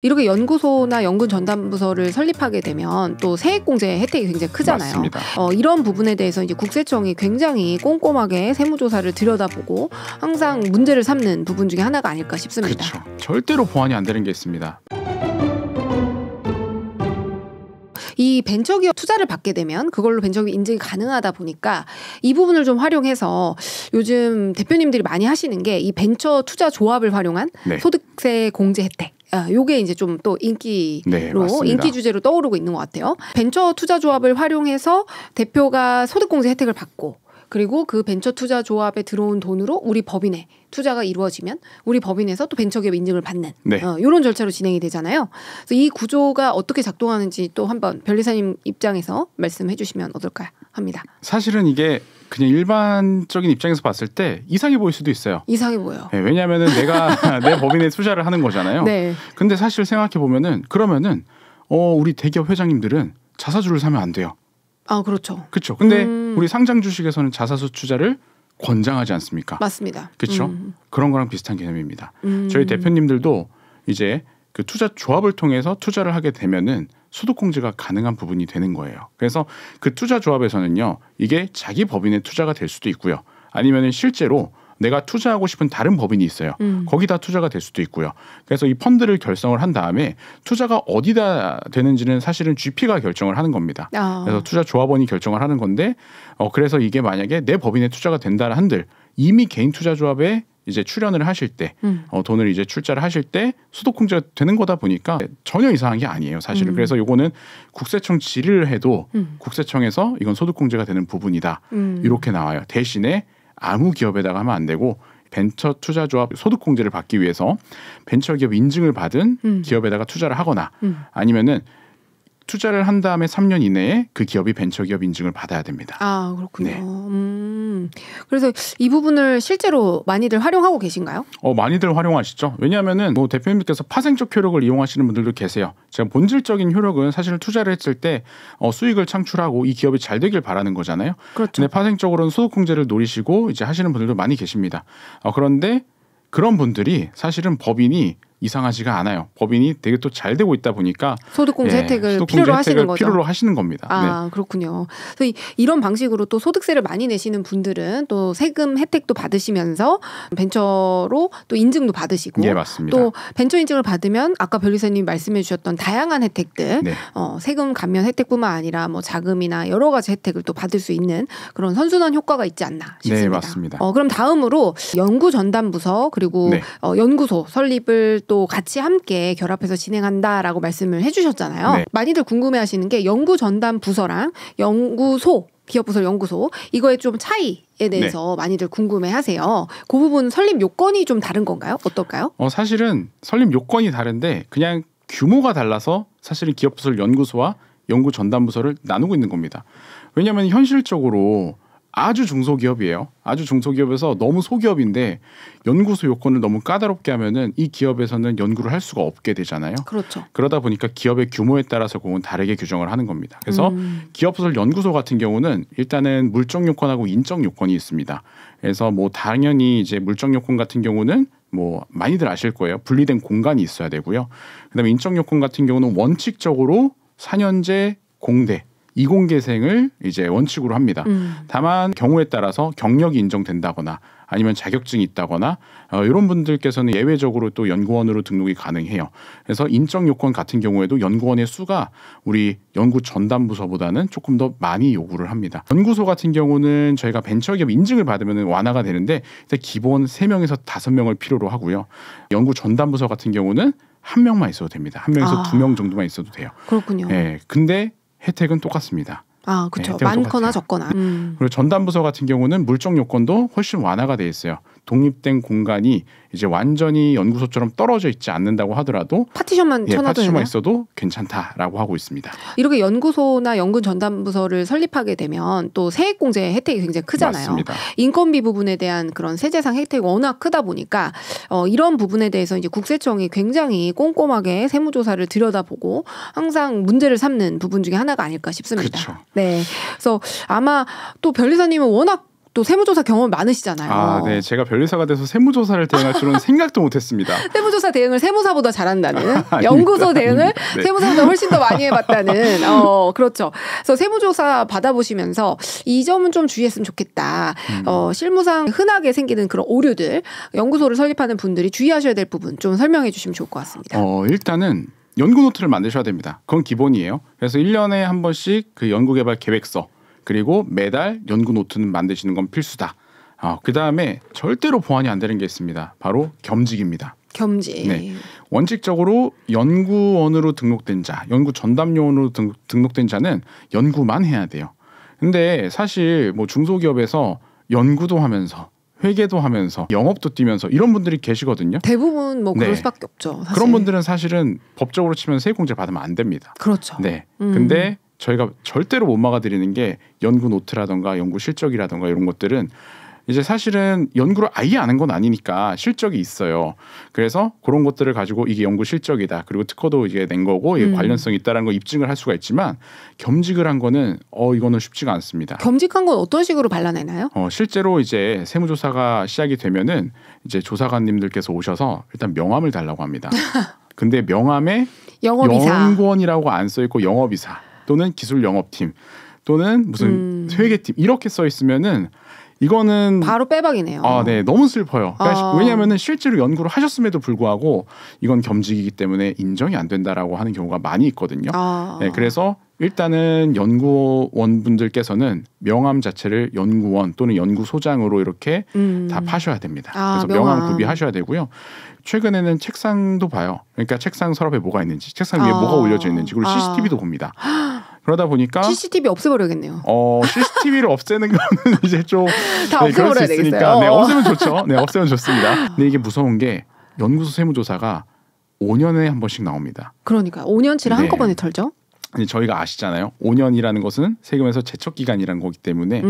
이렇게 연구소나 연금 전담부서를 설립하게 되면 또 세액공제 혜택이 굉장히 크잖아요. 맞습니다. 이런 부분에 대해서 이제 국세청이 굉장히 꼼꼼하게 세무조사를 들여다보고 항상 문제를 삼는 부분 중에 하나가 아닐까 싶습니다. 그렇죠. 절대로 보완이 안 되는 게 있습니다. 이 벤처기업 투자를 받게 되면 그걸로 벤처기업 인증이 가능하다 보니까 이 부분을 좀 활용해서 요즘 대표님들이 많이 하시는 게 이 벤처 투자 조합을 활용한 네. 소득세 공제 혜택. 요게 이제 좀 또 인기로 네, 맞습니다. 인기 주제로 떠오르고 있는 것 같아요. 벤처 투자 조합을 활용해서 대표가 소득공제 혜택을 받고 그리고 그 벤처 투자 조합에 들어온 돈으로 우리 법인에 투자가 이루어지면 우리 법인에서 또 벤처기업 인증을 받는 네. 이런 절차로 진행이 되잖아요. 그래서 이 구조가 어떻게 작동하는지 또 한번 변리사님 입장에서 말씀해 주시면 어떨까 합니다. 사실은 이게 그냥 일반적인 입장에서 봤을 때 이상해 보일 수도 있어요. 이상해 보여요. 네, 왜냐하면 내가 내 법인에 투자를 하는 거잖아요. 네. 근데 사실 생각해 보면은 그러면은 우리 대기업 회장님들은 자사주를 사면 안 돼요. 아, 그렇죠. 그렇죠. 근데 우리 상장 주식에서는 자사주 투자를 권장하지 않습니까? 맞습니다. 그렇죠. 그런 거랑 비슷한 개념입니다. 저희 대표님들도 이제 그 투자 조합을 통해서 투자를 하게 되면은 소득공제가 가능한 부분이 되는 거예요. 그래서 그 투자 조합에서는요, 이게 자기 법인의 투자가 될 수도 있고요, 아니면은 실제로 내가 투자하고 싶은 다른 법인이 있어요. 거기다 투자가 될 수도 있고요. 그래서 이 펀드를 결성을 한 다음에 투자가 어디다 되는지는 사실은 GP가 결정을 하는 겁니다. 그래서 투자 조합원이 결정을 하는 건데, 그래서 이게 만약에 내 법인에 투자가 된다 한들 이미 개인 투자 조합에 이제 출연을 하실 때 돈을 이제 출자를 하실 때 소득공제가 되는 거다 보니까 전혀 이상한 게 아니에요, 사실은. 그래서 요거는 국세청 질의를 해도 국세청에서 이건 소득공제가 되는 부분이다, 이렇게 나와요. 대신에 아무 기업에다가 하면 안 되고 벤처 투자조합 소득공제를 받기 위해서 벤처기업 인증을 받은 기업에다가 투자를 하거나 아니면은 투자를 한 다음에 3년 이내에 그 기업이 벤처기업 인증을 받아야 됩니다. 아, 그렇군요. 네. 그래서 이 부분을 실제로 많이들 활용하고 계신가요? 많이들 활용하시죠. 왜냐하면은 뭐 대표님께서 파생적 효력을 이용하시는 분들도 계세요. 제가 본질적인 효력은 사실 투자를 했을 때 수익을 창출하고 이 기업이 잘 되길 바라는 거잖아요. 그렇죠. 근데 파생적으로는 소득공제를 노리시고 이제 하시는 분들도 많이 계십니다. 그런데 그런 분들이 사실은 법인이 이상하지가 않아요. 법인이 되게 또 잘 되고 있다 보니까 소득공제 혜택을 소득공제 필요로 혜택을 하시는 거죠. 필요로 하시는 겁니다. 아, 네. 그렇군요. 그래서 이런 방식으로 또 소득세를 많이 내시는 분들은 또 세금 혜택도 받으시면서 벤처로 또 인증도 받으시고, 예, 맞습니다. 또 벤처 인증을 받으면 아까 변리사님이 말씀해 주셨던 다양한 혜택들, 네. 세금 감면 혜택뿐만 아니라 뭐 자금이나 여러 가지 혜택을 또 받을 수 있는 그런 선순환 효과가 있지 않나 싶습니다. 네, 맞습니다. 그럼 다음으로 연구 전담부서 그리고 네. 연구소 설립을 또 같이 함께 결합해서 진행한다라고 말씀을 해주셨잖아요. 네. 많이들 궁금해하시는 게 연구 전담 부서랑 연구소, 기업부설 연구소 이거의 좀 차이에 대해서 많이들 궁금해하세요. 그 부분 설립 요건이 좀 다른 건가요? 어떨까요? 사실은 설립 요건이 다른데 그냥 규모가 달라서 사실은 기업부설 연구소와 연구 전담부서를 나누고 있는 겁니다. 왜냐하면 현실적으로 아주 중소기업이에요. 아주 중소기업에서 너무 소기업인데 연구소 요건을 너무 까다롭게 하면은 이 기업에서는 연구를 할 수가 없게 되잖아요. 그렇죠. 그러다 보니까 기업의 규모에 따라서 그건 다르게 규정을 하는 겁니다. 그래서 기업부설 연구소 같은 경우는 일단은 물적 요건하고 인적 요건이 있습니다. 그래서 뭐 당연히 이제 물적 요건 같은 경우는 뭐 많이들 아실 거예요. 분리된 공간이 있어야 되고요. 그다음에 인적 요건 같은 경우는 원칙적으로 4년제 공대 이공계생을 이제 원칙으로 합니다. 다만 경우에 따라서 경력이 인정된다거나 아니면 자격증이 있다거나 이런 분들께서는 예외적으로 또 연구원으로 등록이 가능해요. 그래서 인적 요건 같은 경우에도 연구원의 수가 우리 연구 전담부서보다는 조금 더 많이 요구를 합니다. 연구소 같은 경우는 저희가 벤처기업 인증을 받으면 완화가 되는데 일단 기본 3명에서 5명을 필요로 하고요. 연구 전담부서 같은 경우는 1명만 있어도 됩니다. 1명에서 2명 정도만 있어도 돼요. 그렇군요. 네, 근데 혜택은 똑같습니다. 아, 그렇죠. 네, 많거나 적거나. 그리고 전담부서 같은 경우는 물적 요건도 훨씬 완화가 돼 있어요. 독립된 공간이 이제 완전히 연구소처럼 떨어져 있지 않는다고 하더라도 파티션만 쳐놔도 파티션만 되나요? 있어도 괜찮다라고 하고 있습니다. 이렇게 연구소나 연구 전담부서를 설립하게 되면 또 세액공제 혜택이 굉장히 크잖아요. 맞습니다. 인건비 부분에 대한 그런 세제상 혜택이 워낙 크다 보니까 이런 부분에 대해서 이제 국세청이 굉장히 꼼꼼하게 세무조사를 들여다보고 항상 문제를 삼는 부분 중에 하나가 아닐까 싶습니다. 그렇죠. 네, 그래서 아마 또 변리사님은 워낙 또 세무조사 경험 많으시잖아요. 아, 네. 제가 변리사가 돼서 세무조사를 대행할 줄은 생각도 못했습니다. 세무조사 대응을 세무사보다 잘한다는 연구소 대응을 네. 세무사보다 훨씬 더 많이 해봤다는 그렇죠. 그래서 세무조사 받아보시면서 이 점은 좀 주의했으면 좋겠다. 실무상 흔하게 생기는 그런 오류들 연구소를 설립하는 분들이 주의하셔야 될 부분 좀 설명해 주시면 좋을 것 같습니다. 일단은 연구 노트를 만드셔야 됩니다. 그건 기본이에요. 그래서 1년에 한 번씩 그 연구개발 계획서 그리고 매달 연구 노트는 만드시는 건 필수다. 그다음에 절대로 보완이 안 되는 게 있습니다. 바로 겸직입니다. 겸직. 네. 원칙적으로 연구원으로 등록된 자, 연구 전담요원으로 등록된 자는 연구만 해야 돼요. 근데 사실 뭐 중소기업에서 연구도 하면서 회계도 하면서 영업도 뛰면서 이런 분들이 계시거든요. 대부분 뭐 그럴 네. 수밖에 없죠. 사실. 그런 분들은 사실은 법적으로 치면 세액공제 받으면 안 됩니다. 그렇죠. 네. 근데 저희가 절대로 못 막아드리는 게 연구 노트라던가 연구 실적이라던가 이런 것들은 이제 사실은 연구를 아예 안 한 건 아니니까 실적이 있어요. 그래서 그런 것들을 가지고 이게 연구 실적이다. 그리고 특허도 이게 낸 거고 이게 관련성이 있다라는 거 입증을 할 수가 있지만 겸직을 한 거는 이거는 쉽지가 않습니다. 겸직한 건 어떤 식으로 발라내나요? 실제로 이제 세무조사가 시작이 되면은 이제 조사관님들께서 오셔서 일단 명함을 달라고 합니다. 근데 명함에 영업이사. 연구원이라고 안 써 있고 영업이사 또는 기술 영업팀 또는 무슨 회계팀 이렇게 써 있으면은 이거는 바로 빼박이네요. 네, 너무 슬퍼요. 그러니까 아. 왜냐하면은 실제로 연구를 하셨음에도 불구하고 이건 겸직이기 때문에 인정이 안 된다라고 하는 경우가 많이 있거든요. 네, 그래서 일단은 연구원분들께서는 명함 자체를 연구원 또는 연구소장으로 이렇게 다 파셔야 됩니다. 그래서 명함 구비하셔야 되고요. 최근에는 책상도 봐요. 그러니까 책상 서랍에 뭐가 있는지, 책상 위에 뭐가 올려져 있는지, 그리고 CCTV도 봅니다. 그러다 보니까 CCTV 없애버려야겠네요. CCTV를 없애는 거는 이제 좀 다 없애버려야 되겠어요. 네, 없애면 좋죠. 네, 없애면 좋습니다. 근데 이게 무서운 게 연구소 세무조사가 5년에 한 번씩 나옵니다. 그러니까 5년치를 한꺼번에 털죠. 저희가 아시잖아요. 5년이라는 것은 세금에서 제척 기간이라는 거기 때문에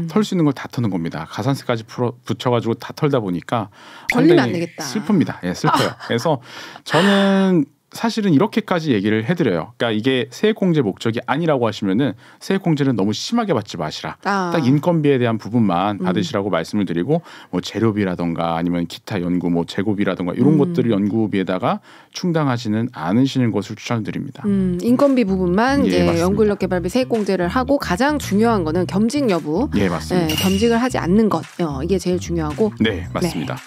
털 수 있는 걸 다 터는 겁니다. 가산세까지 붙여가지고 다 털다 보니까 걸리면 안 되겠다. 슬픕니다. 예, 슬퍼요. 그래서 저는 사실은 이렇게까지 얘기를 해드려요. 그러니까 이게 세액공제 목적이 아니라고 하시면은 세액공제는 너무 심하게 받지 마시라. 딱 인건비에 대한 부분만 받으시라고 말씀을 드리고 뭐 재료비라던가 아니면 기타 연구 뭐 재고비라던가 이런 것들을 연구비에다가 충당하지는 않으시는 것을 추천드립니다. 인건비 부분만 이제 맞습니다. 연구인력개발비 세액공제를 하고 가장 중요한 거는 겸직 여부. 예, 맞습니다. 겸직을 하지 않는 것. 이게 제일 중요하고. 네, 맞습니다. 네.